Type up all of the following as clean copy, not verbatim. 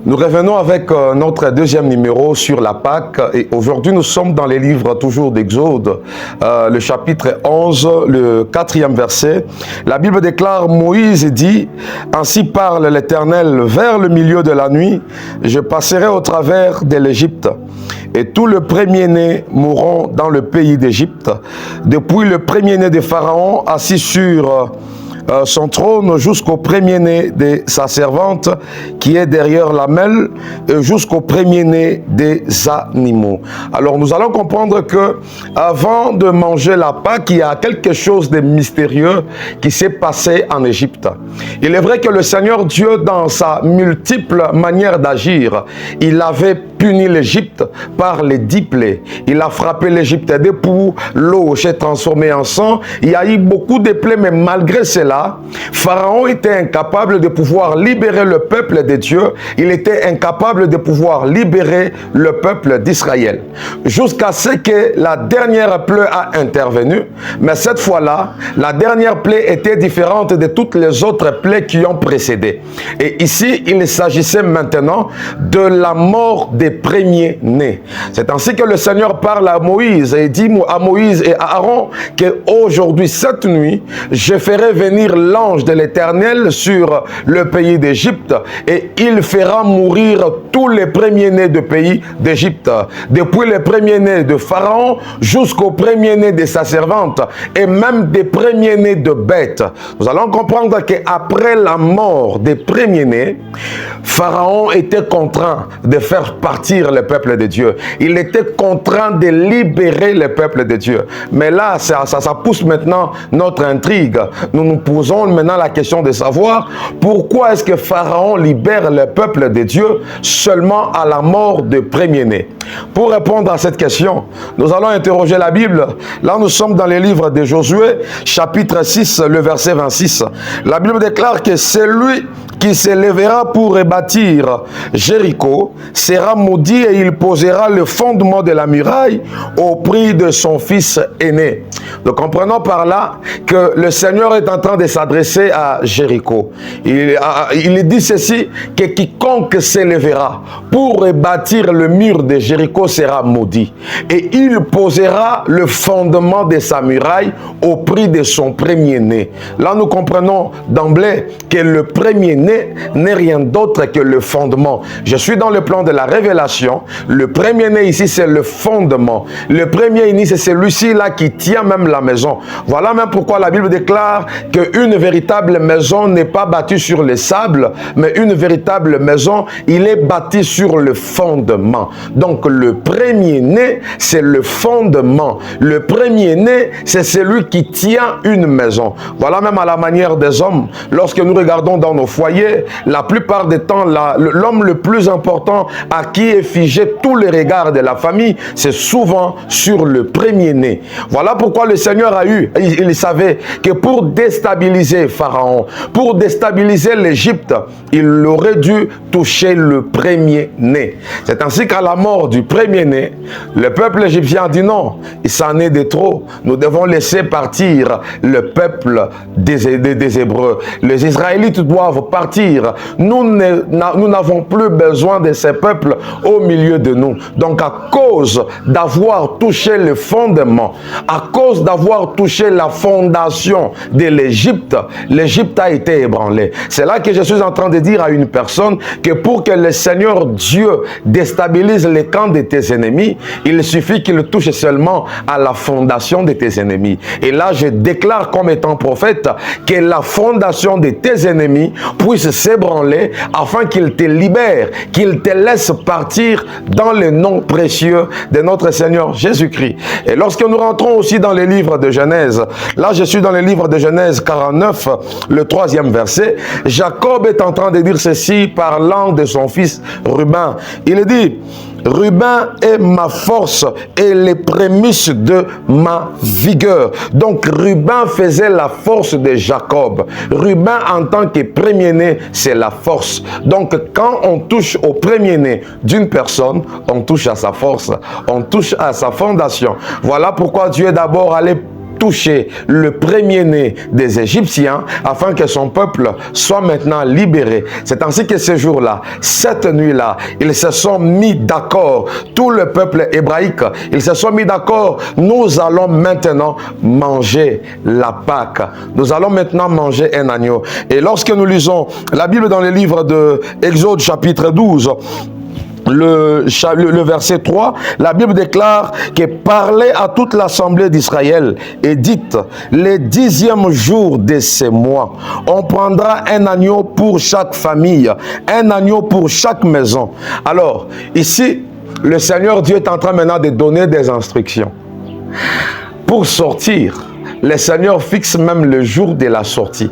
Nous revenons avec notre deuxième numéro sur la Pâque et aujourd'hui nous sommes dans les livres toujours d'Exode, le chapitre 11, le 4e verset. La Bible déclare, Moïse dit, « Ainsi parle l'Éternel, vers le milieu de la nuit, je passerai au travers de l'Égypte. Et tout le premier-né mourront dans le pays d'Égypte, depuis le premier-né de Pharaon assis sur son trône jusqu'au premier-né de sa servante qui est derrière la mêle et jusqu'au premier-né des animaux. » Alors nous allons comprendre que avant de manger la Pâque, il y a quelque chose de mystérieux qui s'est passé en Égypte. Il est vrai que le Seigneur Dieu, dans sa multiple manière d'agir, il avait puni l'Égypte par les 10 plaies. Il a frappé l'Égypte des poux, l'eau s'est transformée en sang. Il y a eu beaucoup de plaies, mais malgré cela, Pharaon était incapable de pouvoir libérer le peuple de Dieu. Il était incapable de pouvoir libérer le peuple d'Israël. Jusqu'à ce que la dernière plaie a intervenu. Mais cette fois-là, la dernière plaie était différente de toutes les autres plaies qui ont précédé. Et ici, il s'agissait maintenant de la mort des premiers-nés. C'est ainsi que le Seigneur parle à Moïse et dit à Moïse et à Aaron qu'aujourd'hui, cette nuit, je ferai venir l'ange de l'Éternel sur le pays d'Égypte et il fera mourir tous les premiers-nés du pays d'Égypte, depuis les premiers-nés de Pharaon jusqu'au premier-né de sa servante et même des premiers-nés de bêtes. Nous allons comprendre qu'après la mort des premiers-nés, Pharaon était contraint de faire partir le peuple de Dieu. Il était contraint de libérer le peuple de Dieu. Mais là, ça pousse maintenant notre intrigue. Nous nous posons maintenant la question de savoir pourquoi est-ce que Pharaon libère le peuple de Dieu seulement à la mort de premier-né. Pour répondre à cette question, nous allons interroger la Bible. Là, nous sommes dans les livres de Josué, chapitre 6, le verset 26. La Bible déclare que celui qui se lèvera pour rebâtir Jéricho sera maudit et il posera le fondement de la muraille au prix de son fils aîné. Nous comprenons par là que le Seigneur est en train de s'adresser à Jéricho. Il dit ceci, que quiconque s'élèvera pour rebâtir le mur de Jéricho sera maudit. Et il posera le fondement de sa muraille au prix de son premier-né. Là, nous comprenons d'emblée que le premier-né n'est rien d'autre que le fondement. Je suis dans le plan de la révélation. Le premier-né ici, c'est le fondement. Le premier-né, c'est celui-ci là qui tient même la maison. Voilà même pourquoi la Bible déclare qu'une véritable maison n'est pas bâtie sur les sables, mais une véritable maison, il est bâti sur le fondement. Donc le premier-né, c'est le fondement. Le premier-né, c'est celui qui tient une maison. Voilà même à la manière des hommes. Lorsque nous regardons dans nos foyers, la plupart des temps, l'homme le plus important à qui est figé tous les regards de la famille, c'est souvent sur le premier-né. Voilà pourquoi le Seigneur il savait que pour déstabiliser Pharaon, pour déstabiliser l'Égypte, il aurait dû toucher le premier-né. C'est ainsi qu'à la mort du premier-né, le peuple égyptien dit non, il s'en est de trop. Nous devons laisser partir le peuple des Hébreux. Les Israélites doivent partir. Nous n'avons plus besoin de ces peuples au milieu de nous. Donc à cause d'avoir touché le fondement, à cause d'avoir touché la fondation de l'Égypte, l'Égypte a été ébranlée. C'est là que je suis en train de dire à une personne que pour que le Seigneur Dieu déstabilise les camps de tes ennemis, il suffit qu'il touche seulement à la fondation de tes ennemis. Et là, je déclare comme étant prophète que la fondation de tes ennemis puisse s'ébranler afin qu'il te libère, qu'il te laisse partir dans le nom précieux de notre Seigneur Jésus-Christ. Et lorsque nous rentrons aussi dans les livres de Genèse, là je suis dans le livre de Genèse 49, le 3e verset, Jacob est en train de dire ceci parlant de son fils Ruben. Il dit, Ruben est ma force et les prémices de ma vigueur. Donc Ruben faisait la force de Jacob. Ruben en tant que premier-né, c'est la force. Donc quand on touche au premier-né d'une personne, on touche à sa force, on touche à sa fondation. Voilà pourquoi Dieu est d'abord allé toucher le premier-né des Égyptiens afin que son peuple soit maintenant libéré. C'est ainsi que ce jour-là, cette nuit-là, ils se sont mis d'accord. Tout le peuple hébraïque, ils se sont mis d'accord. Nous allons maintenant manger la Pâque. Nous allons maintenant manger un agneau. Et lorsque nous lisons la Bible dans le livre de Exode chapitre 12, le verset 3, la Bible déclare que parlez à toute l'assemblée d'Israël et dites, les 10e jour de ces mois, on prendra un agneau pour chaque famille, un agneau pour chaque maison. Alors, ici, le Seigneur Dieu est en train maintenant de donner des instructions. Pour sortir, le Seigneur fixe même le jour de la sortie.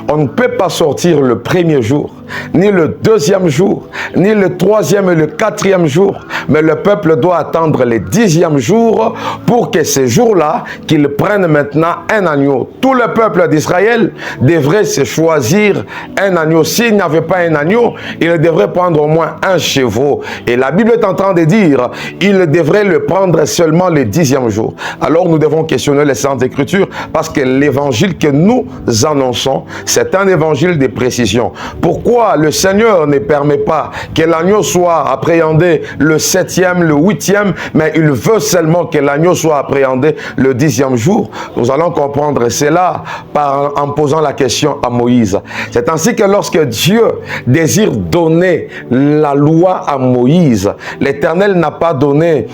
On ne peut pas sortir le premier jour, ni le deuxième jour, ni le troisième et le quatrième jour, mais le peuple doit attendre le 10e jour pour que ce jour-là, qu'ils prennent maintenant un agneau. Tout le peuple d'Israël devrait se choisir un agneau. S'il n'y avait pas un agneau, il devrait prendre au moins un chevreau. Et la Bible est en train de dire, il devrait le prendre seulement le 10e jour. Alors nous devons questionner les Saintes Écritures parce que l'évangile que nous annonçons, c'est un évangile de précision. Pourquoi le Seigneur ne permet pas que l'agneau soit appréhendé le 7e, le 8e, mais il veut seulement que l'agneau soit appréhendé le 10e jour? Nous allons comprendre cela en posant la question à Moïse. C'est ainsi que lorsque Dieu désire donner la loi à Moïse, l'Éternel n'a pas donné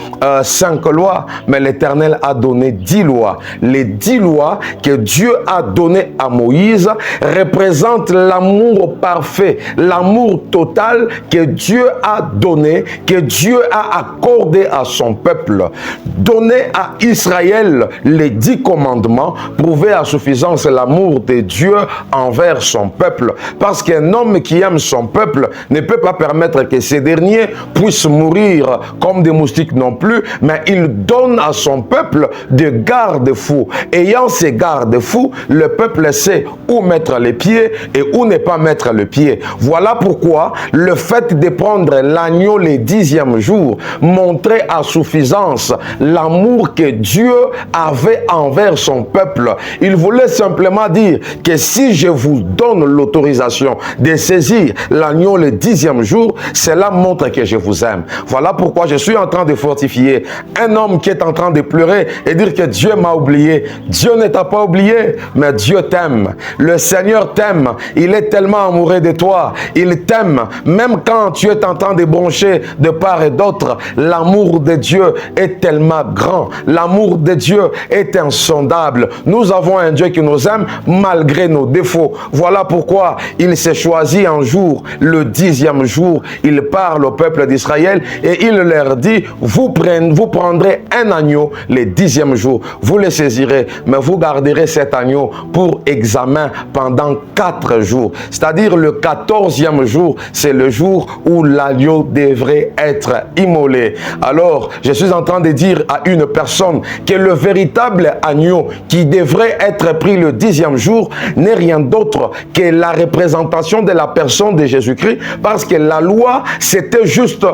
5 lois, mais l'Éternel a donné 10 lois. Les 10 lois que Dieu a données à Moïse représente l'amour parfait, l'amour total que Dieu a donné, que Dieu a accordé à son peuple. Donner à Israël les 10 commandements prouvait à suffisance l'amour de Dieu envers son peuple. Parce qu'un homme qui aime son peuple ne peut pas permettre que ces derniers puissent mourir comme des moustiques non plus, mais il donne à son peuple des garde-fous. Ayant ces garde-fous, le peuple sait où mettre les pieds et où ne pas mettre le pied. Voilà pourquoi le fait de prendre l'agneau le 10e jour montrait à suffisance l'amour que Dieu avait envers son peuple. Il voulait simplement dire que si je vous donne l'autorisation de saisir l'agneau le 10e jour, cela montre que je vous aime. Voilà pourquoi je suis en train de fortifier un homme qui est en train de pleurer et dire que Dieu m'a oublié. Dieu ne t'a pas oublié, mais Dieu t'aime. Le Seigneur t'aime. Il est tellement amoureux de toi. Il t'aime. Même quand tu es en train de broncher de part et d'autre, l'amour de Dieu est tellement grand. L'amour de Dieu est insondable. Nous avons un Dieu qui nous aime malgré nos défauts. Voilà pourquoi il s'est choisi un jour, le 10e jour. Il parle au peuple d'Israël et il leur dit, vous prendrez un agneau le 10e jour. Vous le saisirez, mais vous garderez cet agneau pour examen pendant 4 jours. C'est-à-dire le 14e jour, c'est le jour où l'agneau devrait être immolé. Alors, je suis en train de dire à une personne que le véritable agneau qui devrait être pris le 10e jour n'est rien d'autre que la représentation de la personne de Jésus-Christ, parce que la loi, c'était juste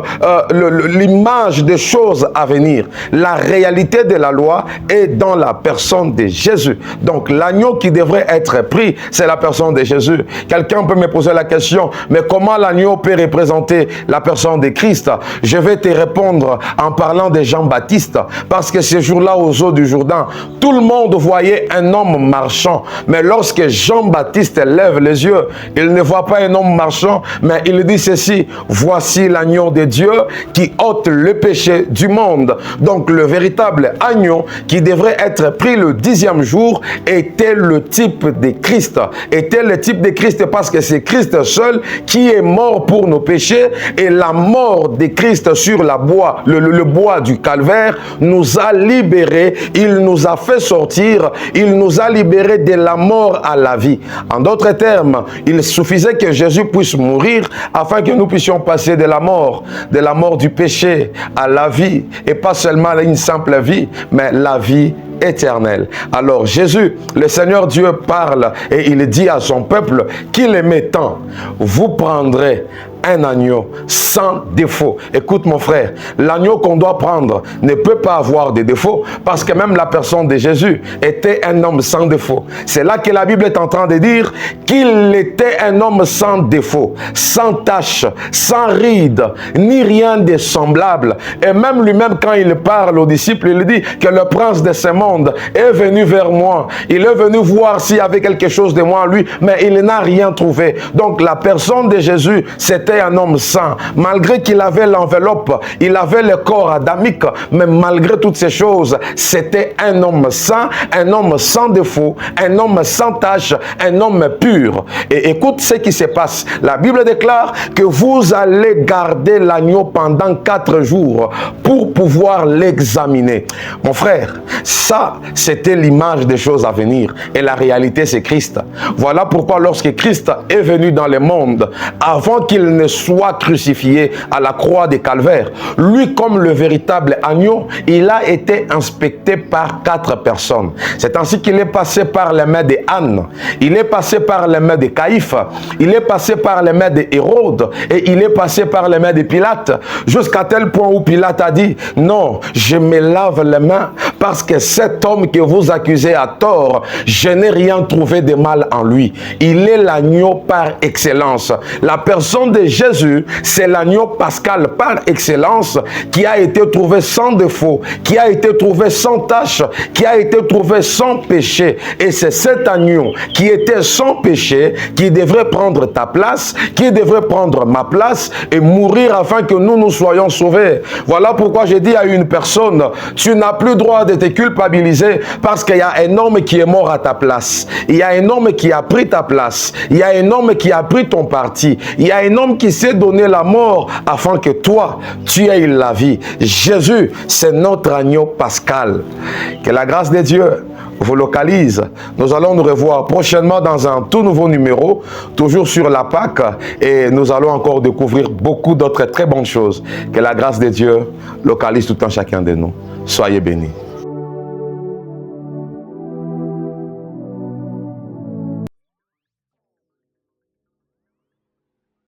l'image des choses à venir. La réalité de la loi est dans la personne de Jésus. Donc, l'agneau qui devrait être pris, c'est la personne de Jésus. Quelqu'un peut me poser la question, mais comment l'agneau peut représenter la personne de Christ? Je vais te répondre en parlant de Jean-Baptiste, parce que ce jour-là, aux eaux du Jourdain, tout le monde voyait un homme marchand, mais lorsque Jean-Baptiste lève les yeux, il ne voit pas un homme marchand, mais il dit ceci, voici l'agneau de Dieu qui ôte le péché du monde. Donc le véritable agneau qui devrait être pris le 10e jour était le type de Christ, était le type de Christ parce que c'est Christ seul qui est mort pour nos péchés, et la mort de Christ sur le bois du calvaire nous a libérés, il nous a fait sortir, il nous a libérés de la mort à la vie. En d'autres termes, il suffisait que Jésus puisse mourir afin que nous puissions passer de la mort du péché à la vie, et pas seulement une simple vie, mais la vie éternelle. Alors Jésus, le Seigneur Dieu parle et il dit à son peuple qu'il aimait tant. Vous prendrez un agneau sans défaut. Écoute mon frère, l'agneau qu'on doit prendre ne peut pas avoir de défauts parce que même la personne de Jésus était un homme sans défaut. C'est là que la Bible est en train de dire qu'il était un homme sans défaut, sans tache, sans ride, ni rien de semblable. Et même lui-même, quand il parle aux disciples, il dit que le prince de ce monde est venu vers moi. Il est venu voir s'il y avait quelque chose de moi en lui, mais il n'a rien trouvé. Donc la personne de Jésus, c'était un homme saint. Malgré qu'il avait l'enveloppe, il avait le corps adamique, mais malgré toutes ces choses, c'était un homme saint, un homme sans défaut, un homme sans tache, un homme pur. Et écoute ce qui se passe. La Bible déclare que vous allez garder l'agneau pendant 4 jours pour pouvoir l'examiner. Mon frère, ça, c'était l'image des choses à venir. Et la réalité, c'est Christ. Voilà pourquoi lorsque Christ est venu dans le monde, avant qu'il ne soit crucifié à la croix des Calvaires, lui, comme le véritable agneau, il a été inspecté par 4 personnes. C'est ainsi qu'il est passé par les mains de Anne, il est passé par les mains de Caïphe, il est passé par les mains de Hérode et il est passé par les mains de Pilate, jusqu'à tel point où Pilate a dit « Non, je me lave les mains parce que cet homme que vous accusez à tort, je n'ai rien trouvé de mal en lui. Il est l'agneau par excellence. » La personne de Jésus, c'est l'agneau pascal par excellence qui a été trouvé sans défaut, qui a été trouvé sans tache, qui a été trouvé sans péché. Et c'est cet agneau qui était sans péché, qui devrait prendre ta place, qui devrait prendre ma place et mourir afin que nous soyons sauvés. Voilà pourquoi j'ai dit à une personne, tu n'as plus droit de te culpabiliser parce qu'il y a un homme qui est mort à ta place. Il y a un homme qui a pris ta place. Il y a un homme qui a pris ton parti. Il y a un homme qui s'est donné la mort afin que toi, tu aies la vie. Jésus, c'est notre agneau pascal. Que la grâce de Dieu vous localise. Nous allons nous revoir prochainement dans un tout nouveau numéro, toujours sur la Pâque, et nous allons encore découvrir beaucoup d'autres très bonnes choses. Que la grâce de Dieu localise tout un chacun de nous. Soyez bénis.